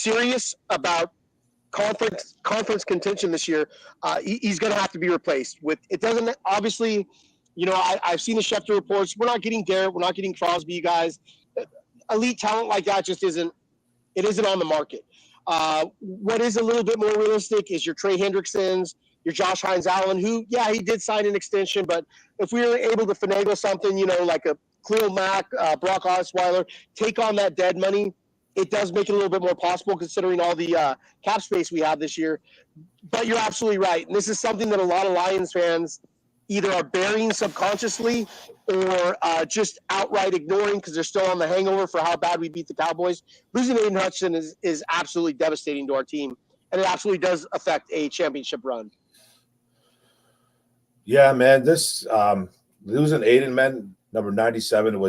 serious about conference contention this year, he's going to have to be replaced. With it doesn't obviously, I've seen the Schefter reports. We're not getting Garrett. We're not getting Crosby, you guys. Elite talent like that just isn't on the market. What is a little bit more realistic is your Trey Hendricksons, your Josh Hines-Allen, who, yeah, he did sign an extension, but if we were able to finagle something, like a Khalil Mack, Brock Osweiler, take on that dead money, it does make it a little bit more possible considering all the cap space we have this year. But you're absolutely right. And this is something that a lot of Lions fans either are burying subconsciously or just outright ignoring because they're still on the hangover for how bad we beat the Cowboys. Losing Aiden Hutchinson is absolutely devastating to our team, and it absolutely does affect a championship run. Yeah, man, this losing Aiden, man, number 97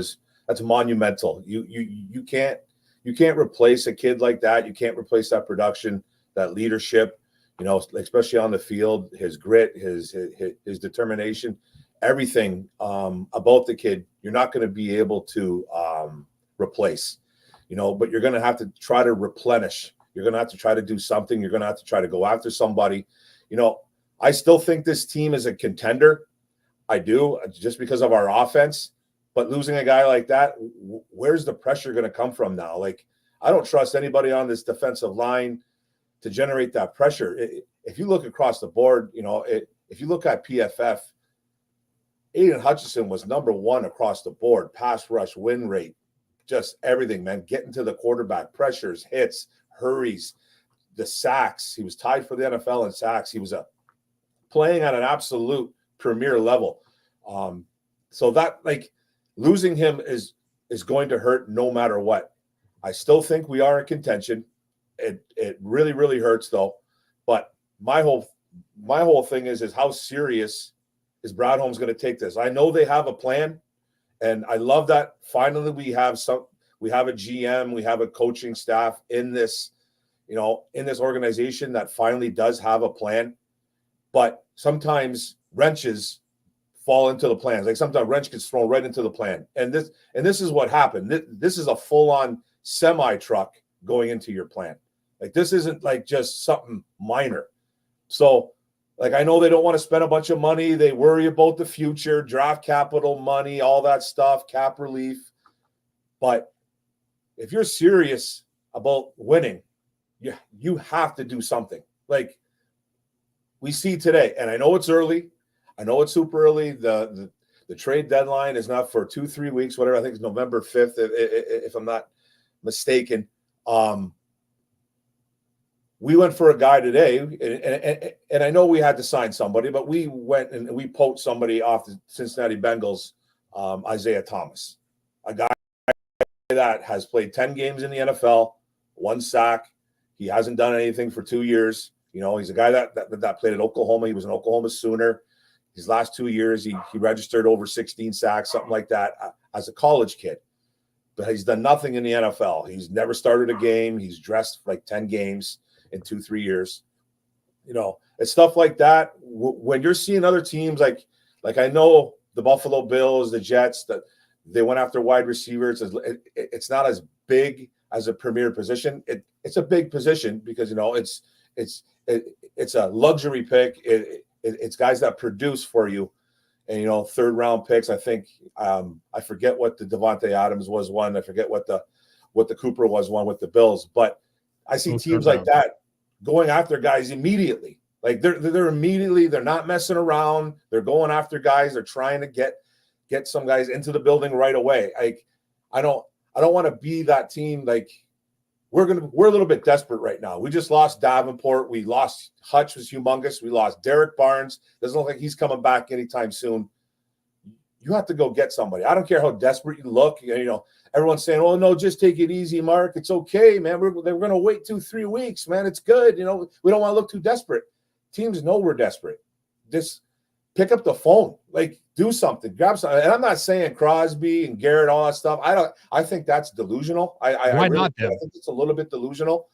that's monumental. You can't replace a kid like that. You can't replace that production, that leadership, especially on the field, his grit, his determination, everything about the kid. You're not going to be able to replace, but you're going to have to try to replenish. You're going to have to try to do something. You're going to have to try to go after somebody. I still think this team is a contender. I do, just because of our offense. But losing a guy like that, where's the pressure going to come from now? Like, I don't trust anybody on this defensive line to generate that pressure. If you look across the board, if you look at PFF, Aiden Hutchinson was number one across the board, pass rush, win rate, just everything, man. Getting to the quarterback, pressures, hits, hurries, the sacks. He was tied for the NFL in sacks. He was playing at an absolute premier level. So that, losing him is going to hurt no matter what. I still think we are in contention. It really, really hurts though. But my whole thing is how serious is Brad Holmes going to take this? I know they have a plan, and I love that finally we have a GM, we have a coaching staff in this, in this organization that finally does have a plan. But sometimes wrenches fall into the plans. Like sometimes wrench gets thrown right into the plan. And this is what happened. This is a full-on semi-truck going into your plan. Like, this isn't like just something minor. So, I know they don't want to spend a bunch of money. They worry about the future, draft capital, money, all that stuff, cap relief. But if you're serious about winning, you have to do something. Like we see today, and I know it's early. I know it's super early. The trade deadline is not for 2-3 weeks, whatever. I think it's November 5th, if I'm not mistaken. We went for a guy today, and I know we had to sign somebody, but we went and we poached somebody off the Cincinnati Bengals, Isaiah Thomas, a guy that has played 10 games in the NFL, 1 sack. He hasn't done anything for 2 years. He's a guy that played at Oklahoma. He was an Oklahoma Sooner. His last 2 years, he registered over 16 sacks, something like that, as a college kid. But he's done nothing in the NFL. He's never started a game. He's dressed 10 games in 2-3 years. It's stuff like that. When you're seeing other teams, like I know the Buffalo Bills, the Jets, that they went after wide receivers. It's not as big as a premier position. It's a big position because it's a luxury pick. It's guys that produce for you, and 3rd round picks. I think I forget what the Devontae Adams was one. I forget what the Cooper was one with the Bills. But I see teams like that going after guys immediately. Like they're immediately, they're not messing around. They're going after guys. They're trying to get some guys into the building right away. I don't want to be that team. We're a little bit desperate right now. We just lost Davenport. We lost Hutch, was humongous. We lost Derek Barnes. Doesn't look like he's coming back anytime soon. You have to go get somebody. I don't care how desperate you look. Everyone's saying, "Oh no, just take it easy, Mark. It's okay, man. We're going to wait 2-3 weeks, man. It's good. We don't want to look too desperate." Teams know we're desperate. Just pick up the phone, do something, grab something. And I'm not saying Crosby and Garrett, all that stuff. I think that's delusional. I think it's a little bit delusional.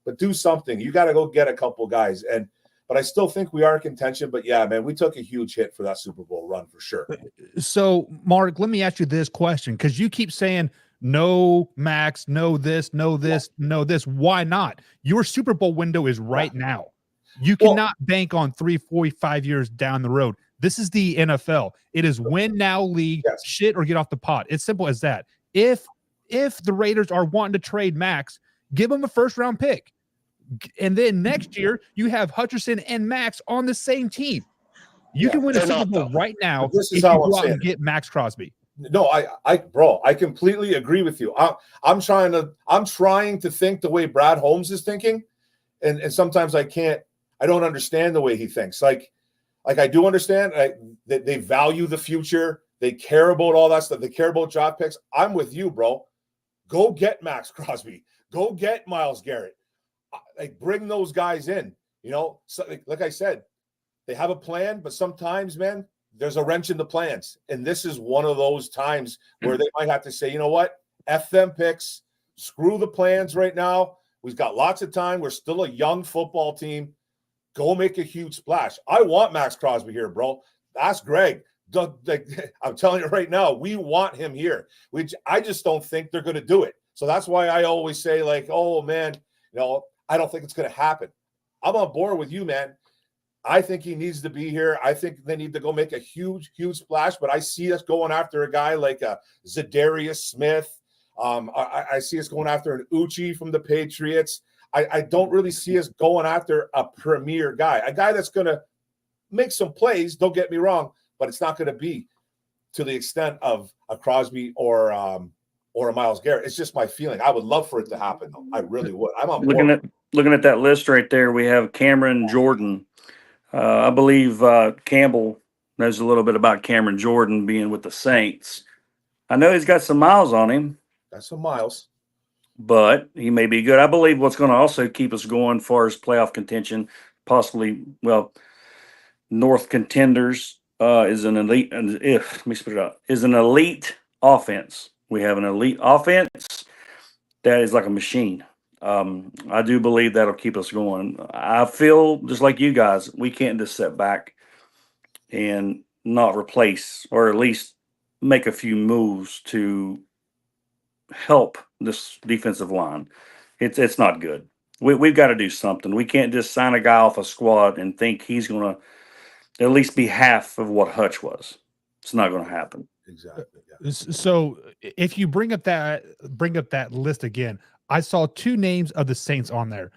But do something. You got to go get a couple guys. But I still think we are in contention. But yeah, man, we took a huge hit for that Super Bowl run for sure. So, Mark, let me ask you this question, because you keep saying no Max, no this, no this, no this. Why not? Your Super Bowl window is right now. You cannot bank on 3, 4, 5 years down the road. This is the NFL. It is win now league, shit or get off the pot. It's simple as that. If the Raiders are wanting to trade Max, give them a first round pick. And then next year you have Hutcherson and Max on the same team. You can win a Super Bowl right now this is if how you go I'm out saying and get Max Crosby. No, I completely agree with you. I'm trying to think the way Brad Holmes is thinking, and sometimes I don't understand the way he thinks. Like I do understand that they value the future, they care about all that stuff, they care about draft picks. I'm with you, bro. Go get Max Crosby, go get Myles Garrett, like bring those guys in. So, like I said, they have a plan, but sometimes, man, there's a wrench in the plans. And this is one of those times where they might have to say, you know what? F them picks. Screw the plans right now. We've got lots of time. We're still a young football team. Go make a huge splash. I want Max Crosby here, bro. Ask Greg. I'm telling you right now, we want him here. I just don't think they're going to do it. So that's why I always say, like, oh, man, I don't think it's going to happen. I'm on board with you, man. I think he needs to be here. I think they need to go make a huge, huge splash. But I see us going after a guy like Zadarius Smith. I see us going after an Uchi from the Patriots. I don't really see us going after a premier guy, a guy that's going to make some plays. Don't get me wrong, but it's not going to be to the extent of a Crosby or a Myles Garrett. It's just my feeling. I would love for it to happen, though. I really would. I'm on board. Looking at that list right there. We have Cameron Jordan. I believe Campbell knows a little bit about Cameron Jordan being with the Saints. I know he's got some miles on him. That's some miles. But he may be good. I believe what's going to also keep us going as far as playoff contention, possibly, North contenders is an elite. Let me spit it out. Is an elite offense. We have an elite offense that is like a machine. I do believe that'll keep us going. I feel just like you guys, we can't just sit back and not replace, or at least make a few moves to help this defensive line. It's not good. We've got to do something. We can't just sign a guy off a squad and think he's going to at least be half of what Hutch was. It's not going to happen. Exactly. Yeah. So if you bring up that list again, I saw two names of the Saints on there,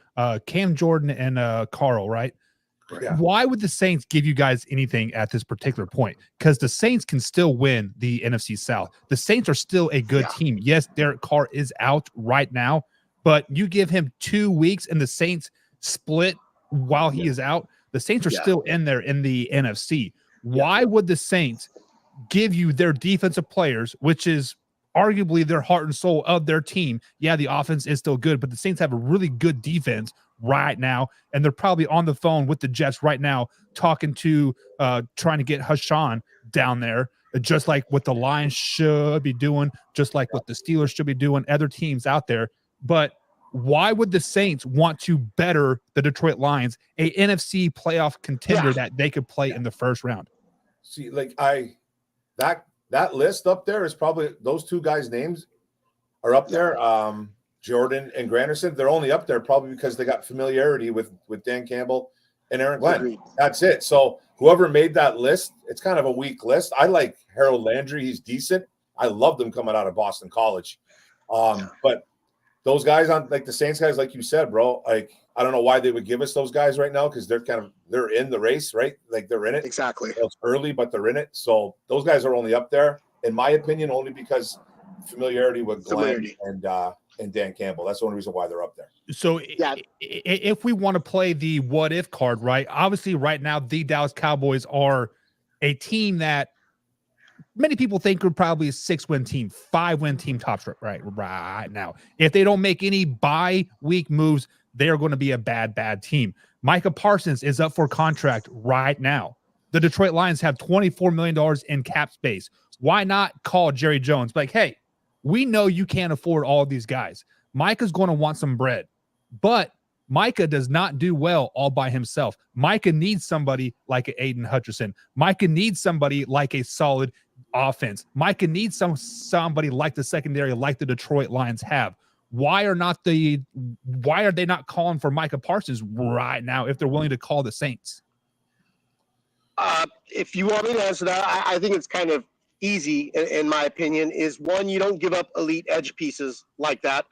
Cam Jordan and Carl, right? Yeah. Why would the Saints give you guys anything at this particular point? Because the Saints can still win the NFC South. The Saints are still a good team. Yes, Derek Carr is out right now, but you give him 2 weeks and the Saints split while he is out. The Saints are still in there in the NFC. Why would the Saints give you their defensive players, which is arguably their heart and soul of their team? Yeah, the offense is still good, but the Saints have a really good defense right now, and they're probably on the phone with the Jets right now talking to trying to get Hashan down there, just like what the Lions should be doing, just like what the Steelers should be doing, other teams out there. But why would the Saints want to better the Detroit Lions, a NFC playoff contender that they could play in the first round? See, like that list up there is probably those two guys' names are up there. Jordan and Granderson, they're only up there probably because they got familiarity with Dan Campbell and Aaron Glenn. Agreed. That's it. So whoever made that list, it's kind of a weak list. I like Harold Landry. He's decent. I loved him coming out of Boston College. But those guys on like the Saints guys, like you said, bro, like I don't know why they would give us those guys right now because they're in the race, right? Like they're in it. Exactly. It's early, but they're in it. So those guys are only up there, in my opinion, only because familiarity with Glenn and Dan Campbell. That's the only reason why they're up there. So if we want to play the what if card, right? Obviously, right now, the Dallas Cowboys are a team that many people think are probably a 6-win team, 5-win team top strip right now. If they don't make any bye week moves, they're going to be a bad team. Micah Parsons is up for contract right now. The Detroit Lions have $24 million in cap space. Why not call Jerry Jones? Like, hey, we know you can't afford all of these guys. Micah's going to want some bread, but Micah does not do well all by himself. Micah needs somebody like an Aiden Hutcherson. Micah needs somebody like a solid offense. Micah needs somebody like the secondary, like the Detroit Lions have. Why are they not calling for Micah Parsons right now if they're willing to call the Saints? If you want me to answer that, I think it's kind of easy, in my opinion. Is one, you don't give up elite edge pieces like that.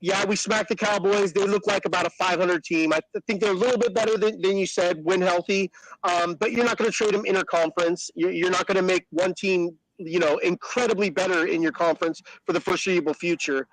Yeah, we smacked the Cowboys. They look like about a 500 team. I think they're a little bit better than you said, when healthy. But you're not going to trade them interconference. You're not going to make one team, incredibly better in your conference for the foreseeable future.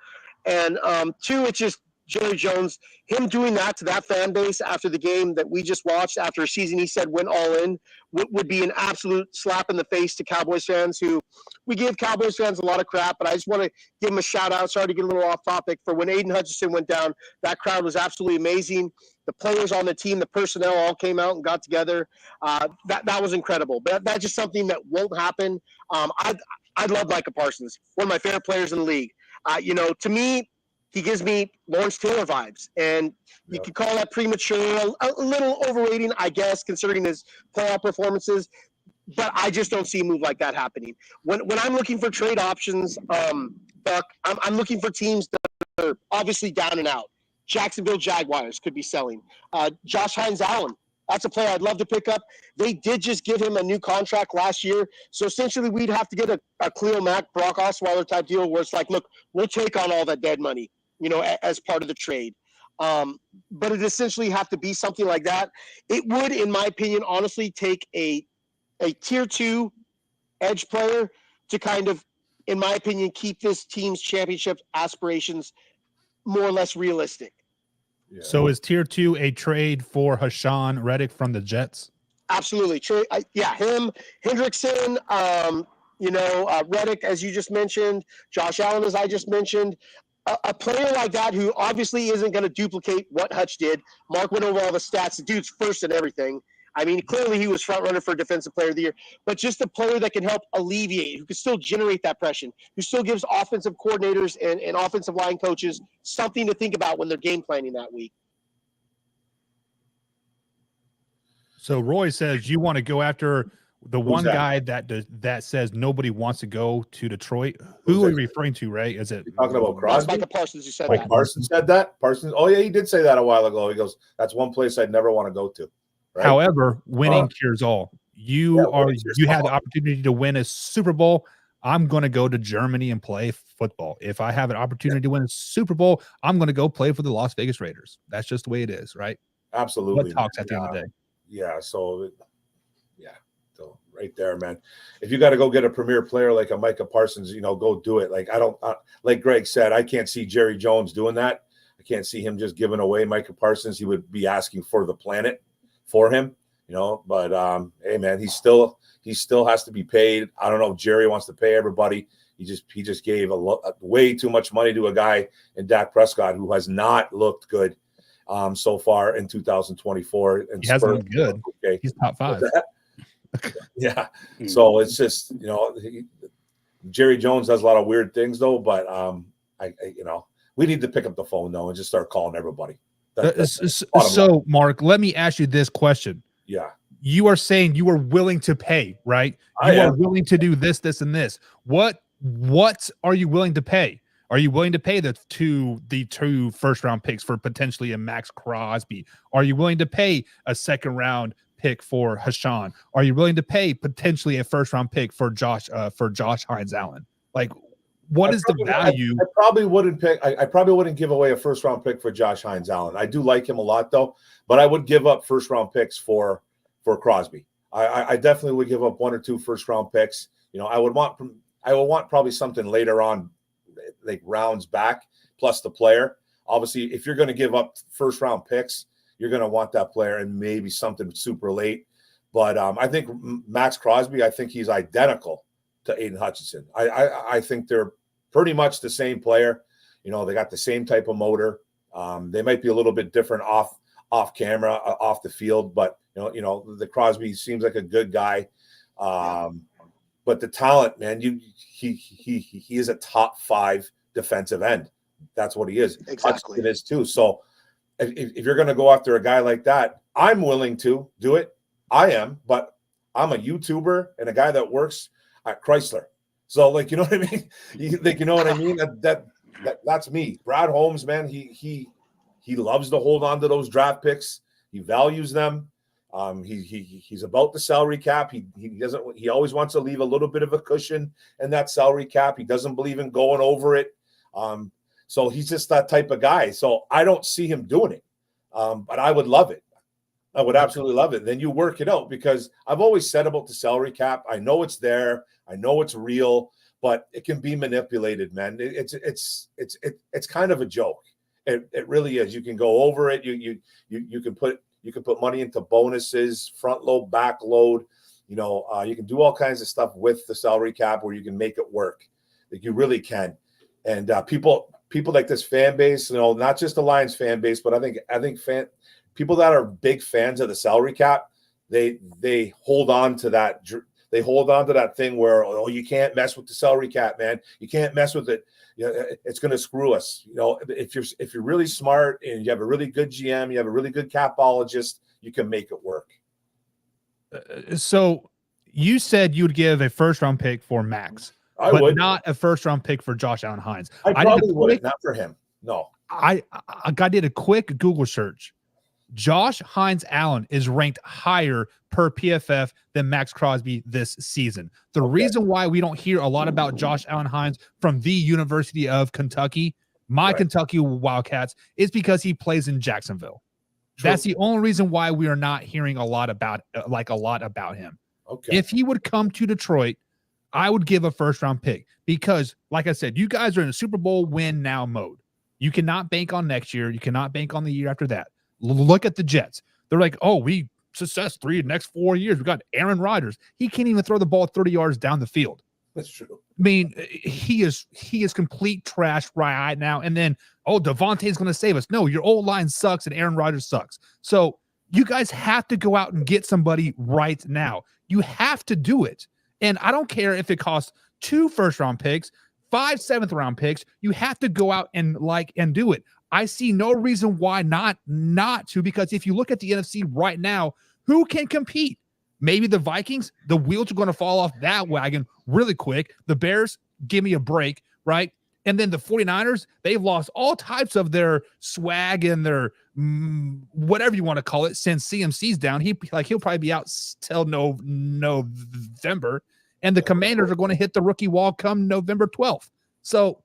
And two, it's just Jerry Jones, him doing that to that fan base after the game that we just watched, after a season he said went all in, would be an absolute slap in the face to Cowboys fans, who we give Cowboys fans a lot of crap, but I just want to give him a shout out. Sorry to get a little off topic. For when Aiden Hutchinson went down, that crowd was absolutely amazing. The players on the team, the personnel all came out and got together. That was incredible. But that's just something that won't happen. I love Micah Parsons, one of my favorite players in the league. To me, he gives me Lawrence Taylor vibes, and you could call that premature, a little overrating, I guess, considering his playoff performances. But I just don't see a move like that happening. When I'm looking for trade options, Buck, I'm looking for teams that are obviously down and out. Jacksonville Jaguars could be selling. Josh Hines Allen, that's a player I'd love to pick up. They did just give him a new contract last year. So essentially we'd have to get a Khalil Mack, Brock Osweiler type deal where it's like, look, we'll take on all that dead money, as part of the trade. But it essentially have to be something like that. It would, in my opinion, honestly take a tier 2 edge player to kind of, in my opinion, keep this team's championship aspirations more or less realistic. Yeah. So is tier 2 a trade for Hassan Reddick from the Jets? Absolutely. Him, Hendrickson, Reddick, as you just mentioned, Josh Allen, as I just mentioned. A player like that who obviously isn't going to duplicate what Hutch did. Mark went over all the stats. The dude's first in everything. I mean, clearly he was front runner for Defensive Player of the Year, but just a player that can help alleviate, who can still generate that pressure, who still gives offensive coordinators and offensive line coaches something to think about when they're game planning that week. So Roy says you want to go after the one guy that says nobody wants to go to Detroit. Who are you referring to, Ray? Is it You're talking about Crosby? Micah Parsons, you said Mike that. Parsons said that? Parsons? Oh, yeah, he did say that a while ago. He goes, that's one place I'd never want to go to. Right? However, winning cures all. You have the opportunity to win a Super Bowl. I'm going to go to Germany and play football. If I have an opportunity to win a Super Bowl, I'm going to go play for the Las Vegas Raiders. That's just the way it is, right? Absolutely. What talks at the end of the day. Yeah. So right there, man. If you got to go get a premier player like a Micah Parsons, go do it. Like like Greg said, I can't see Jerry Jones doing that. I can't see him just giving away Micah Parsons. He would be asking for the planet for him, But hey, man, he still has to be paid. I don't know if Jerry wants to pay everybody. He just gave way too much money to a guy in Dak Prescott who has not looked good so far in 2024. And he hasn't looked good. Okay. He's top 5. Yeah. So it's just, Jerry Jones does a lot of weird things though, but we need to pick up the phone though and just start calling everybody. So Mark, let me ask you this question. Yeah. You are saying you are willing to pay, right? You are willing to do this, and this. What are you willing to pay? Are you willing to pay the two first-round picks for potentially a Max Crosby? Are you willing to pay a second-round pick for Hassan? Are you willing to pay potentially a first-round pick for Josh Hines Allen? Like, what is the value? I probably wouldn't pick. I probably wouldn't give away a first-round pick for Josh Hines Allen. I do like him a lot though, but I would give up first-round picks for Crosby. I definitely would give up 1 or 2 first-round picks. I would want probably something later on, like rounds back, plus the player. Obviously, if you're going to give up first-round picks, you're going to want that player and maybe something super late. But I think Max Crosby, I think he's identical to Aiden Hutchinson. I think they're pretty much the same player. They got the same type of motor. They might be a little bit different off camera, off the field, but the Crosby seems like a good guy. But the talent, man, he is a top 5 defensive end. That's what he is. Exactly. It is too. So if you're going to go after a guy like that, I'm willing to do it. I am, but I'm a YouTuber and a guy that works. at Chrysler. So, like, you know what I mean? You know what I mean? That's me. Brad Holmes, man, he loves to hold on to those draft picks. He values them. He's about the salary cap. He always wants to leave a little bit of a cushion in that salary cap. He doesn't believe in going over it. So he's just that type of guy. So I don't see him doing it. But I would love it. I would absolutely love it. Then you work it out, because I've always said about the salary cap, I know it's there, I know it's real, but it can be manipulated, man. It's kind of a joke. It really is. You can go over it. You can put money into bonuses, front load, back load. You can do all kinds of stuff with the salary cap where you can make it work. Like, you really can. And people like this fan base, not just the Lions fan base, but I think people that are big fans of the salary cap, they hold on to that. They hold on to that thing where, you can't mess with the salary cap, man. You can't mess with it. It's going to screw us. If you're really smart and you have a really good GM, you have a really good capologist, you can make it work. So you said you would give a first-round pick for Max, but not a first-round pick for Josh Allen Hines. I probably would, not for him. No. I did a quick Google search. Josh Hines Allen is ranked higher per PFF than Max Crosby this season. The reason why we don't hear a lot about Josh Allen Hines from the University of Kentucky, Kentucky Wildcats, is because he plays in Jacksonville. True. That's the only reason why we are not hearing a lot about him. Okay. If he would come to Detroit, I would give a first-round pick, because, like I said, you guys are in a Super Bowl win now mode. You cannot bank on next year. You cannot bank on the year after that. Look at the Jets. They're like, we success next 4 years. We got Aaron Rodgers. He can't even throw the ball 30 yards down the field. That's true. I mean, he is complete trash right now. And then, Devontae's going to save us. No, your old line sucks and Aaron Rodgers sucks. So you guys have to go out and get somebody right now. You have to do it. And I don't care if it costs 2 first-round picks, 5 seventh-round picks. You have to go out and do it. I see no reason why not to, because if you look at the NFC right now, who can compete? Maybe the Vikings. The wheels are going to fall off that wagon really quick. The Bears, give me a break, right? And then the 49ers, they've lost all types of their swag and their whatever you want to call it since CMC's down. He'll probably be out till November. And the Commanders are going to hit the rookie wall come November 12th. So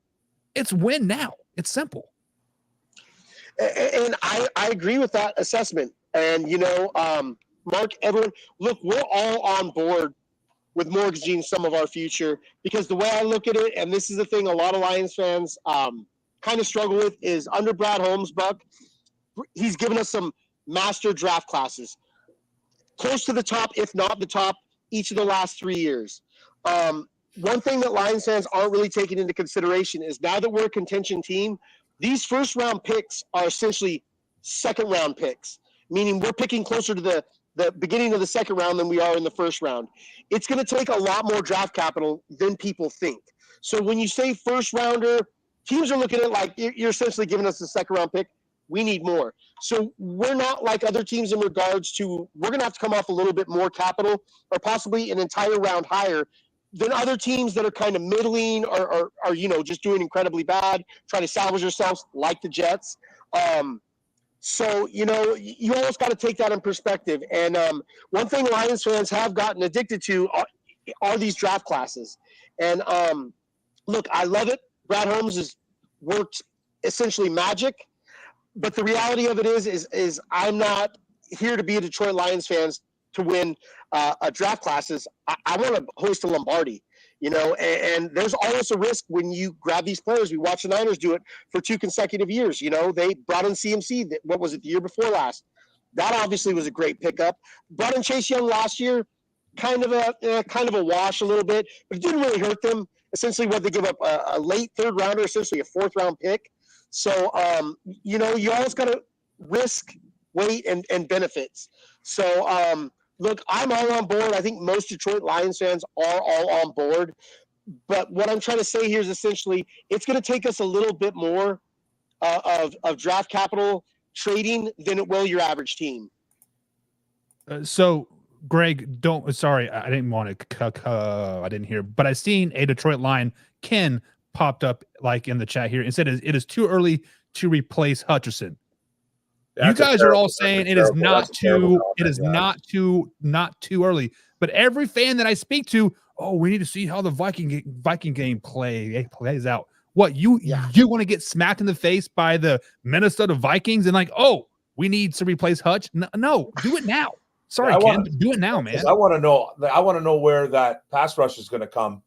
it's win now. It's simple. And I agree with that assessment. And, Mark, everyone, look, we're all on board with mortgaging some of our future, because the way I look at it, and this is the thing a lot of Lions fans kind of struggle with, is under Brad Holmes, Buck, he's given us some master draft classes, close to the top, if not the top, each of the last 3 years. One thing that Lions fans aren't really taking into consideration is, now that we're a contention team, these first-round picks are essentially second-round picks, meaning we're picking closer to the beginning of the second round than we are in the first round. It's going to take a lot more draft capital than people think. So when you say first-rounder, teams are looking at like, you're essentially giving us a second-round pick. We need more. So we're not like other teams in regards to, we're going to have to come off a little bit more capital, or possibly an entire round higher than other teams that are kind of middling or just doing incredibly bad, trying to salvage themselves like the Jets. So, you almost got to take that in perspective. And one thing Lions fans have gotten addicted to are these draft classes. And look, I love it. Brad Holmes has worked essentially magic. But the reality of it is I'm not here to be a Detroit Lions fans to win a draft classes. I want to host a Lombardi, and there's always a risk when you grab these players. We watched the Niners do it for 2 consecutive years. They brought in CMC. What was it, the year before last? That obviously was a great pickup. Brought in Chase Young last year, kind of a wash a little bit, but it didn't really hurt them. Essentially, what they give up a late third rounder, essentially a 4th round pick. So, you always got to risk, weight, and benefits. So, look, I'm all on board. I think most Detroit Lions fans are all on board. But what I'm trying to say here is essentially it's going to take us a little bit more of draft capital trading than it will your average team. So Greg, sorry, I didn't want to, I didn't hear, but I seen a Detroit line, Ken, popped up like in the chat here and said it is too early to replace Hutcherson. You guys are all saying it is not too early, but every fan that I speak to, oh, we need to see how the Viking game plays out. What you want to get smacked in the face by the Minnesota Vikings and like, oh, we need to replace Hutch? No, do it now. Sorry, Ken, do it now, man. I want to know where that pass rush is going to come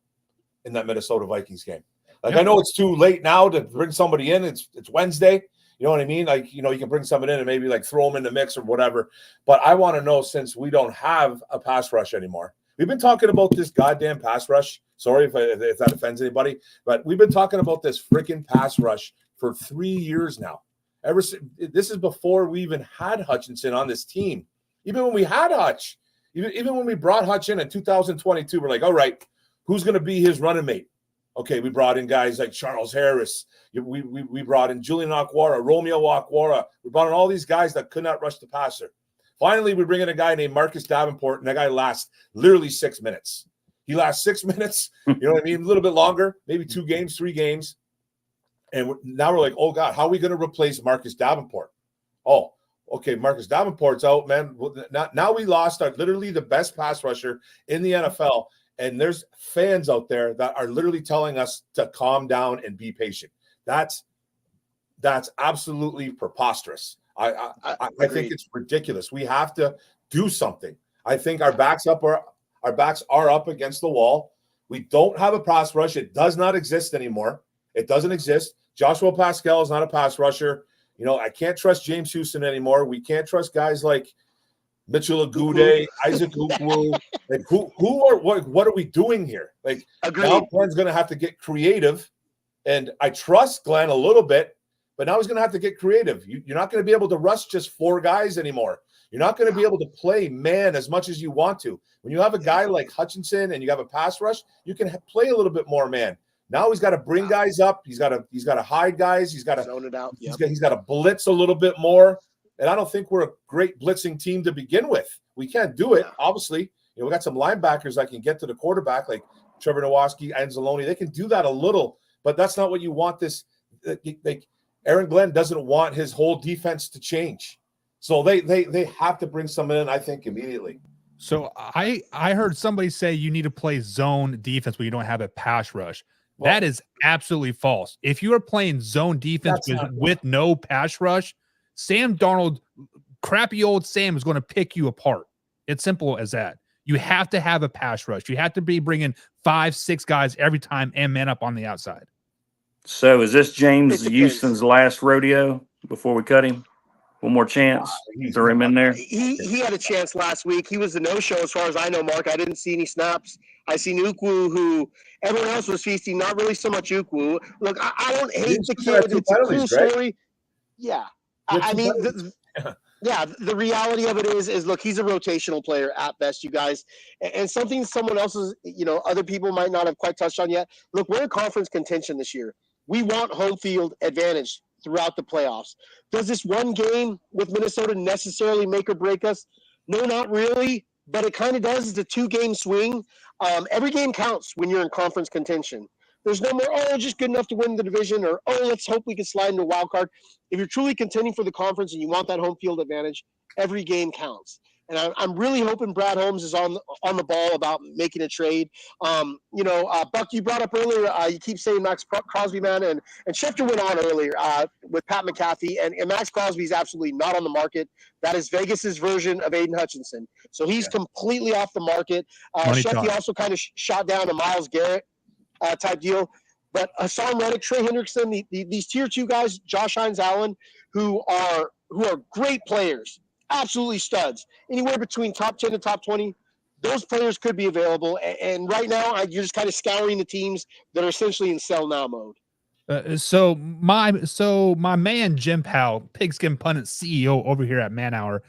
in that Minnesota Vikings game. Like, I know it's too late now to bring somebody in. It's Wednesday. You know what I mean? Like, you can bring someone in and maybe like throw them in the mix or whatever. But I want to know, since we don't have a pass rush anymore. We've been talking about this goddamn pass rush. Sorry if that offends anybody, but we've been talking about this freaking pass rush for 3 years now. This is before we even had Hutchinson on this team. Even when we had Hutch, even when we brought Hutch in 2022, we're like, all right, who's going to be his running mate? Okay, we brought in guys like Charles Harris. We brought in Julian Okwara, Romeo Okwara. We brought in all these guys that could not rush the passer. Finally, we bring in a guy named Marcus Davenport, and that guy lasts literally 6 minutes. He lasts 6 minutes, you know what I mean? A little bit longer, maybe 2 games, 3 games. And now we're like, oh, God, how are we going to replace Marcus Davenport? Oh, okay, Marcus Davenport's out, man. Now we lost literally the best pass rusher in the NFL. And there's fans out there that are literally telling us to calm down and be patient. That's absolutely preposterous. I think it's ridiculous. We have to do something. I think our backs are up against the wall. We don't have a pass rush. It does not exist anymore. It doesn't exist. Joshua Pascal is not a pass rusher. I can't trust James Houston anymore. We can't trust guys like Mitchell Agude, Isaac Ukwu. Like, what are we doing here? Like, now Glenn's going to have to get creative, and I trust Glenn a little bit, but now he's going to have to get creative. You're not going to be able to rush just 4 guys anymore. You're not going to be able to play man as much as you want to. When you have a guy like Hutchinson and you have a pass rush, you can play a little bit more man. Now he's got to bring guys up. He's got to hide guys. He's got to zone it out. Yep. He's got to blitz a little bit more. And I don't think we're a great blitzing team to begin with. We can't do it. Obviously, we got some linebackers that can get to the quarterback, like Trevor Nowatzki, Anzalone. They can do that a little, but that's not what you want. Like Aaron Glenn doesn't want his whole defense to change, so they have to bring someone in, I think, immediately. So I heard somebody say you need to play zone defense when you don't have a pass rush. Well, that is absolutely false. If you are playing zone defense with no pass rush, Sam Darnold, crappy old Sam, is going to pick you apart. It's simple as that. You have to have a pass rush. You have to be bringing 5-6 guys every time and man up on the outside. So is this James Houston's last rodeo before we cut him? One more chance? Throw him in there? He had a chance last week. He was a no-show as far as I know, Mark. I didn't see any snaps. I seen Ukwu, who everyone else was feasting, not really so much Ukwu. Look, I don't hate the kid. It's a cool story. Yeah. I mean, the reality of it is look, he's a rotational player at best, you guys. And something someone else's, other people might not have quite touched on yet. Look, we're in conference contention this year. We want home field advantage throughout the playoffs. Does this one game with Minnesota necessarily make or break us? No, not really. But it kind of does. It's a 2-game swing. Every game counts when you're in conference contention. There's no more, just good enough to win the division, or, let's hope we can slide into a wild card. If you're truly contending for the conference and you want that home field advantage, every game counts. And I'm really hoping Brad Holmes is on the ball about making a trade. Buck, you brought up earlier, you keep saying Max Crosby, man, and Schefter went on earlier with Pat McAfee, and Max Crosby is absolutely not on the market. That is Vegas's version of Aiden Hutchinson. So he's completely off the market. Schefter also kind of shot down a Myles Garrett type deal. But Hassan Reddick, Trey Hendrickson, these tier 2 guys, Josh Hines Allen, who are great players, absolutely studs, anywhere between top 10 to top 20, those players could be available. And right now, you're just kind of scouring the teams that are essentially in sell now mode. So my man Jim Powell, Pigskin Pundit CEO over here at Man Hour,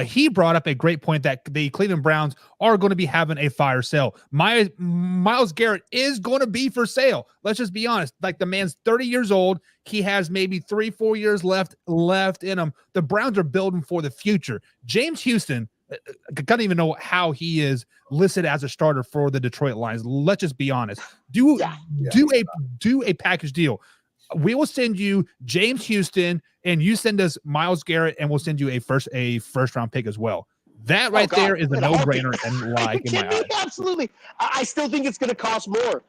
he brought up a great point that the Cleveland Browns are going to be having a fire sale. Myles Garrett is going to be for sale. Let's just be honest. Like, the man's 30 years old. He has maybe 3-4 years left in him. The Browns are building for the future. James Houston, I don't even know how he is listed as a starter for the Detroit Lions. Let's just be honest. Do a package deal. We will send you James Houston, and you send us Myles Garrett, and we'll send you a first round pick as well. That right there is a no-brainer and like in my eyes. Absolutely. I still think it's going to cost more.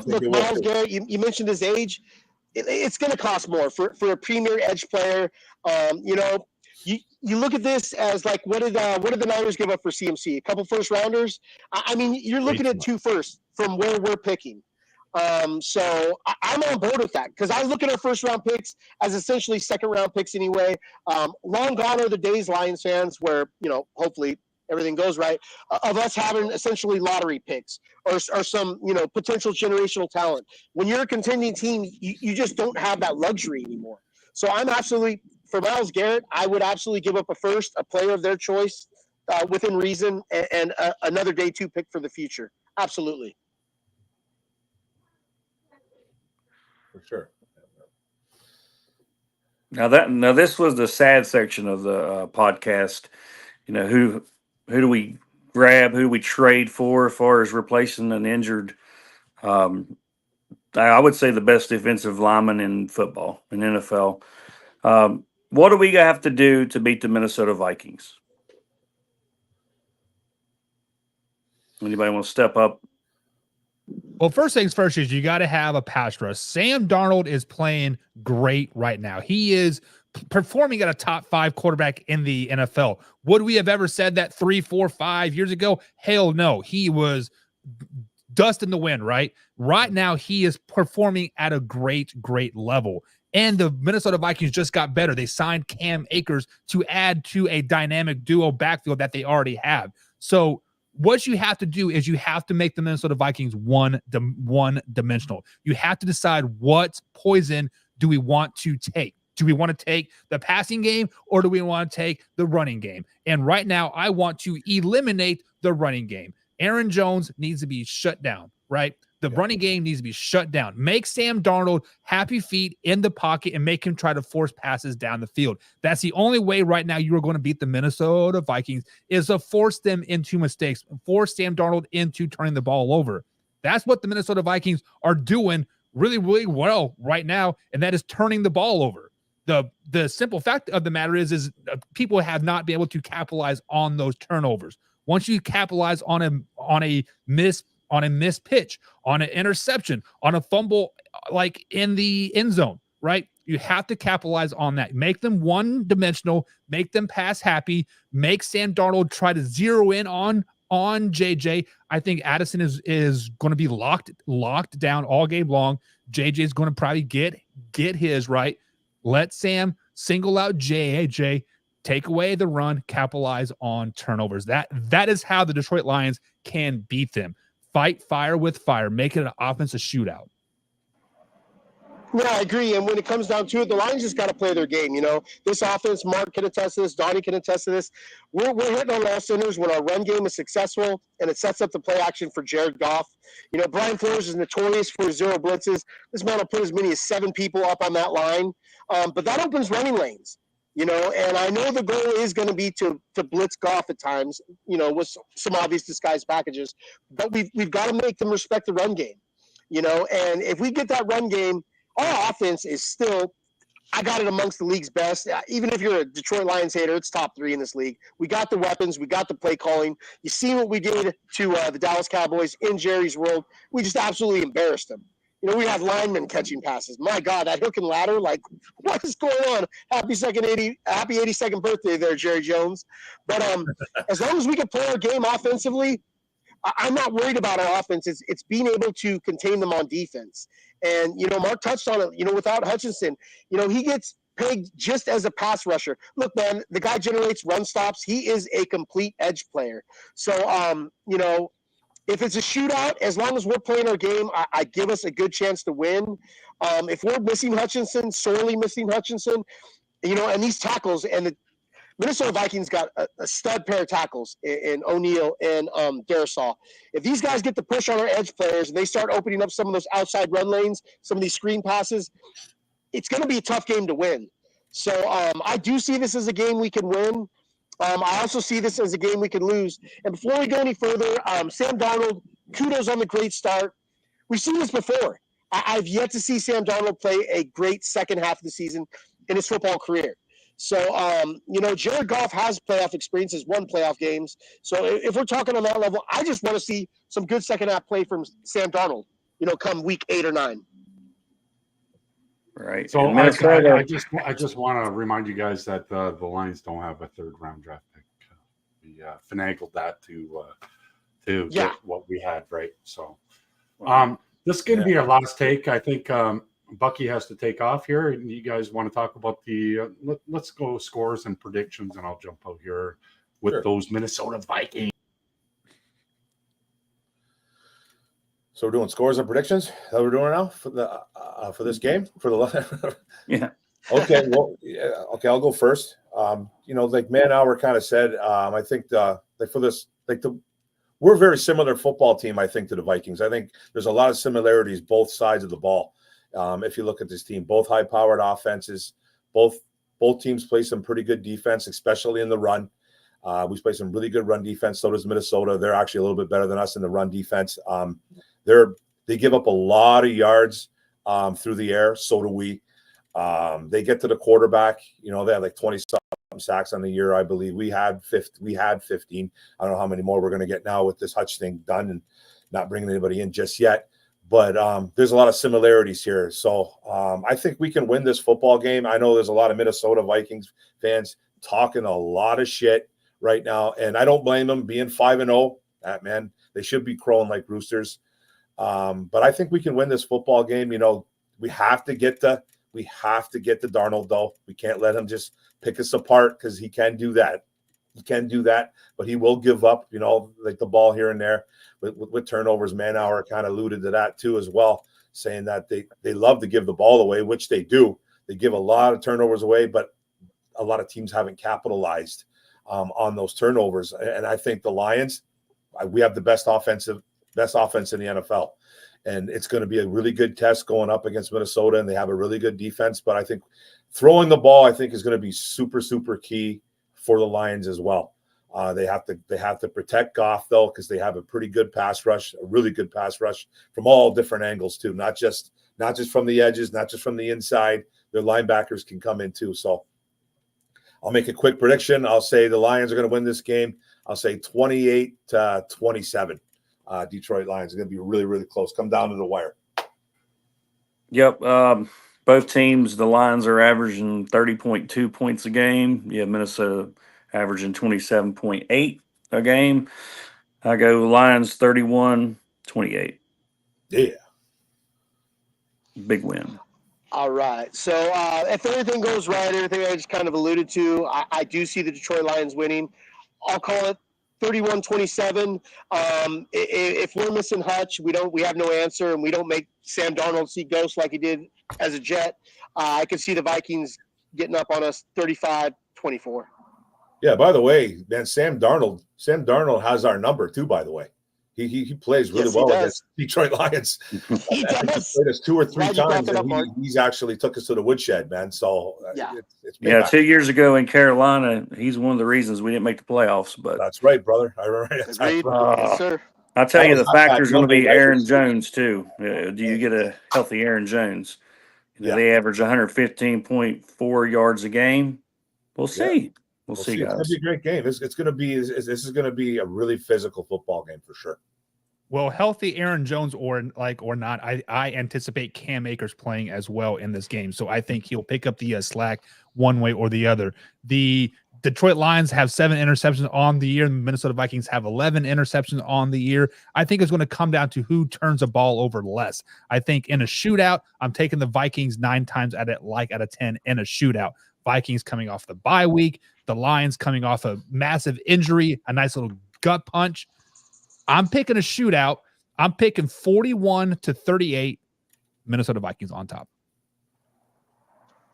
Look, Myles Garrett, you mentioned his age. It's going to cost more for a premier edge player. You know, you look at this as like, what did the Niners give up for CMC? A couple first rounders. I mean, you're looking at 2 firsts from where we're picking. So I'm on board with that because I look at our first round picks as essentially second round picks anyway. Long gone are the days, Lions fans, where, you know, hopefully everything goes right, of us having essentially lottery picks or some, you know, potential generational talent. When you're a contending team, you just don't have that luxury anymore. So I'm absolutely, for Myles Garrett, I would absolutely give up a first, a player of their choice within reason, and another day 2 pick for the future. Absolutely. For sure. Now this was the sad section of the podcast. You know, who do we grab? Who do we trade for as far as replacing an injured? I would say the best defensive lineman in football, in NFL. What do we have to do to beat the Minnesota Vikings? Anybody want to step up? Well, first things first is you got to have a pass rush. Sam Darnold is playing great right now. He is performing at a top 5 quarterback in the NFL. Would we have ever said that 3, 4, 5 years ago? Hell no. He was dust in the wind, right? Right now, he is performing at a great level. And the Minnesota Vikings just got better. They signed Cam Akers to add to a dynamic duo backfield that they already have. So what you have to do is you have to make the Minnesota Vikings one-dimensional. You have to decide what poison do we want to take. Do we want to take the passing game or do we want to take the running game? And right now, I want to eliminate the running game. Aaron Jones needs to be shut down, right? The running game needs to be shut down. Make Sam Darnold happy feet in the pocket and make him try to force passes down the field. That's the only way right now you are going to beat the Minnesota Vikings is to force them into mistakes, force Sam Darnold into turning the ball over. That's what the Minnesota Vikings are doing really well right now, and that is turning the ball over. The simple fact of the matter is people have not been able to capitalize on those turnovers. Once you capitalize on a missed pitch, on an interception, on a fumble, like in the end zone, right? You have to capitalize on that. Make them one-dimensional, make them pass happy, make Sam Darnold try to zero in on JJ. I think Addison is going to be locked down all game long. JJ is going to probably get his, right? Let Sam single out JJ, take away the run, capitalize on turnovers. That is how the Detroit Lions can beat them. Fight fire with fire. Make it an offensive shootout. Yeah, I agree. And when it comes down to it, the Lions just got to play their game. You know, this offense, Mark can attest to this, Donnie can attest to this. We're hitting on all cylinders when our run game is successful and it sets up the play action for Jared Goff. You know, Brian Flores is notorious for 0 blitzes. This man will put as many as 7 people up on that line. But that opens running lanes. You know, and I know the goal is going to be to blitz Goff at times, you know, with some obvious disguised packages. But we've got to make them respect the run game, you know. And if we get that run game, our offense is still, I got it amongst the league's best. Even if you're a Detroit Lions hater, it's top 3 in this league. We got the weapons. We got the play calling. You see what we did to the Dallas Cowboys in Jerry's world. We just absolutely embarrassed them. You know, we had linemen catching passes. My God, that hook and ladder, like, what is going on? Happy 82nd birthday there, Jerry Jones. But as long as we can play our game offensively, I'm not worried about our offense. It's being able to contain them on defense. And, you know, Mark touched on it, you know, without Hutchinson, you know, he gets pegged just as a pass rusher. Look, man, the guy generates run stops. He is a complete edge player. So, you know, if it's a shootout, as long as we're playing our game, I give us a good chance to win. If we're missing Hutchinson, sorely missing Hutchinson, you know, and these tackles, and the Minnesota Vikings got a stud pair of tackles in O'Neal and Darisaw. If these guys get the push on our edge players and they start opening up some of those outside run lanes, some of these screen passes, it's going to be a tough game to win. So I do see this as a game we can win. I also see this as a game we could lose. And before we go any further, Sam Darnold, kudos on the great start. We've seen this before. I've yet to see Sam Darnold play a great second half of the season in his football career. So, Jared Goff has playoff experience, has won playoff games. So if we're talking on that level, I just want to see some good second half play from Sam Darnold, come week 8 or 9. Right. So And I Minnesota, just want to remind you guys that the Lions don't have a third-round draft pick. We finagled that to get what we had, right? So this is going to be our last take. I think Bucky has to take off here, and you guys want to talk about the let's go scores and predictions, and I'll jump out here with those Minnesota Vikings. So we're doing scores and predictions. That we're doing now for this game for the yeah. Okay, well, okay, I'll go first. Like Man Hour kind of said, I think we're a very similar football team. I think to the Vikings. I think there's a lot of similarities both sides of the ball. If you look at this team, both high-powered offenses, both teams play some pretty good defense, especially in the run. We play some really good run defense. So does Minnesota. They're actually a little bit better than us in the run defense. They give up a lot of yards through the air. So do we. They get to the quarterback. They have like 20-something sacks on the year, I believe. We had 15. I don't know how many more we're going to get now with this Hutch thing done and not bringing anybody in just yet. But there's a lot of similarities here. So I think we can win this football game. I know there's a lot of Minnesota Vikings fans talking a lot of shit right now, and I don't blame them being 5-0. Man, they should be crowing like roosters. But I think we can win this football game. We have to get to Darnold, though. We can't let him just pick us apart because he can do that. But he will give up, like the ball here and there with turnovers. Man Hour kind of alluded to that too as well, saying that they love to give the ball away, which they do. They give a lot of turnovers away, but a lot of teams haven't capitalized on those turnovers. And I think the Lions, we have the best offense in the NFL. And it's going to be a really good test going up against Minnesota, and they have a really good defense. But I think throwing the ball, is going to be super, super key for the Lions as well. They have to protect Goff, though, because they have a pretty good pass rush, a really good pass rush from all different angles too, not just from the edges, not just from the inside. Their linebackers can come in too. So I'll make a quick prediction. I'll say the Lions are going to win this game. I'll say 28-27. Detroit Lions are going to be really, really close. Come down to the wire. Yep. Both teams, the Lions are averaging 30.2 points a game. Yeah, Minnesota averaging 27.8 a game. I go Lions 31-28. Yeah. Big win. All right. So if everything goes right, everything I just kind of alluded to, I do see the Detroit Lions winning. I'll call it 31-27. If we're missing Hutch, we have no answer, and we don't make Sam Darnold see ghosts like he did as a Jet. I could see the Vikings getting up on us 35-24. Yeah. By the way, man, Sam Darnold has our number too. By the way, he plays really well against Detroit Lions. He does. Played us 2 or 3 times, and he's actually took us to the woodshed, man. So it's 2 years ago in Carolina, he's one of the reasons we didn't make the playoffs. But that's right, brother. I remember. Yes, sir. I'll tell you, the factor is going to be Aaron Jones too. Do you get a healthy Aaron Jones? They average 115.4 yards a game. We'll see. We'll see, guys. It's going to be a great game. This is going to be a really physical football game for sure. Well, healthy Aaron Jones or not, I anticipate Cam Akers playing as well in this game. So I think he'll pick up the slack one way or the other. The Detroit Lions have 7 interceptions on the year, and the Minnesota Vikings have 11 interceptions on the year. I think it's going to come down to who turns the ball over less. I think in a shootout, I'm taking the Vikings 9 times out of 10 in a shootout. Vikings coming off the bye week, the Lions coming off a massive injury, a nice little gut punch. I'm picking a shootout. I'm picking 41-38, Minnesota Vikings on top.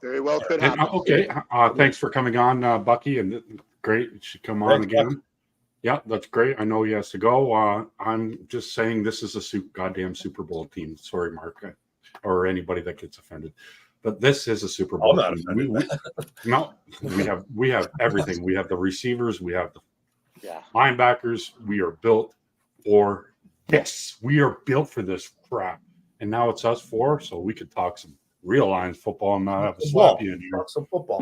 Very well could happen. Okay. Thanks for coming on, Bucky. And great. You should come on again. Bucky. Yeah, that's great. I know he has to go. I'm just saying this is a goddamn Super Bowl team. Sorry, Mark, or anybody that gets offended. but this is a Super I'm Bowl. not team. We have everything. We have the receivers. We have the linebackers. We are built for this. We are built for this crap. And now it's us four, so we could talk some real Lions football and not have a slap you in here. Some football.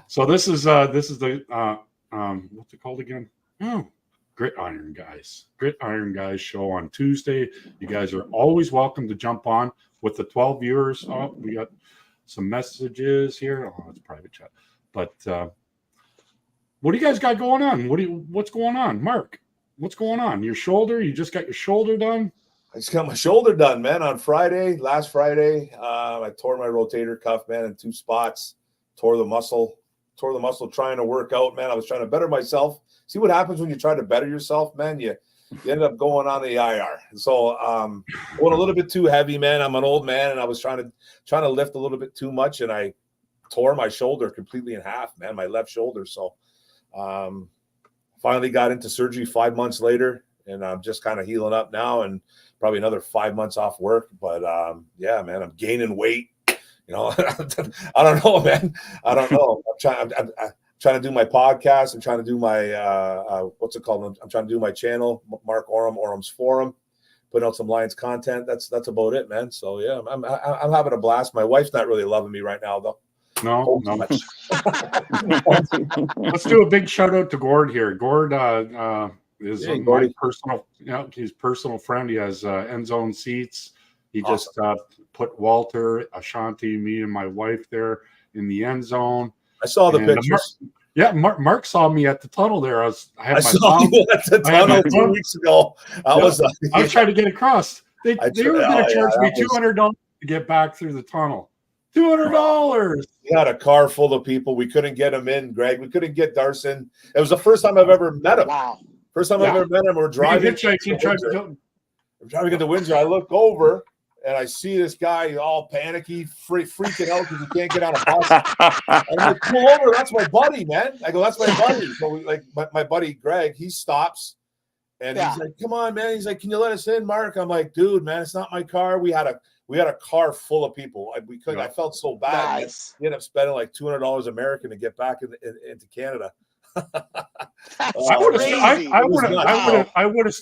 So this is the what's it called again? Oh, Gridiron Guys. Gridiron Guys show on Tuesday. You guys are always welcome to jump on with the 12 viewers. Oh, we got some messages here. Oh, it's private chat. But what do you guys got going on? What's going on, Mark? What's going on? Your shoulder? You just got your shoulder done? I just got my shoulder done, man. On last Friday, I tore my rotator cuff, man, in 2 spots. Tore the muscle trying to work out, man. I was trying to better myself. See what happens when you try to better yourself, man? You end up going on the IR. So going a little bit too heavy, man. I'm an old man, and I was trying to lift a little bit too much, and I tore my shoulder completely in half, man, my left shoulder. So finally got into surgery 5 months later, and I'm just kind of healing up now, and probably another 5 months off work. But yeah, man, I'm gaining weight. You know, I don't know, man. I don't know. I'm trying to do my podcast. I'm trying to do my what's it called? I'm trying to do my channel, Mark Oram, Oram's Forum, putting out some Lions content. That's about it, man. So yeah, I'm having a blast. My wife's not really loving me right now, though. No. Let's do a big shout out to Gord here. Gord is my personal, his personal friend. He has end zone seats. He just put Walter, Ashanti, me, and my wife there in the end zone. I saw the pictures. Mark saw me at the tunnel there. I saw you at the tunnel 2 weeks ago. I was trying to get across. They were going to charge me $200 to get back through the tunnel. $200. We had a car full of people. We couldn't get him in, Greg. We couldn't get Darson. It was the first time I've ever met him. Wow. First time I've ever met him. We're driving. I'm driving into Windsor. I look over and I see this guy all panicky, freaking out because he can't get on a bus. I'm like, pull over. That's my buddy, man. I go, that's my buddy. So my buddy Greg, he stops and he's like, come on, man. He's like, can you let us in, Mark? I'm like, dude, man, it's not my car. We had a car full of people. I felt so bad. Nice. We ended up spending like $200 American to get back into Canada. I would have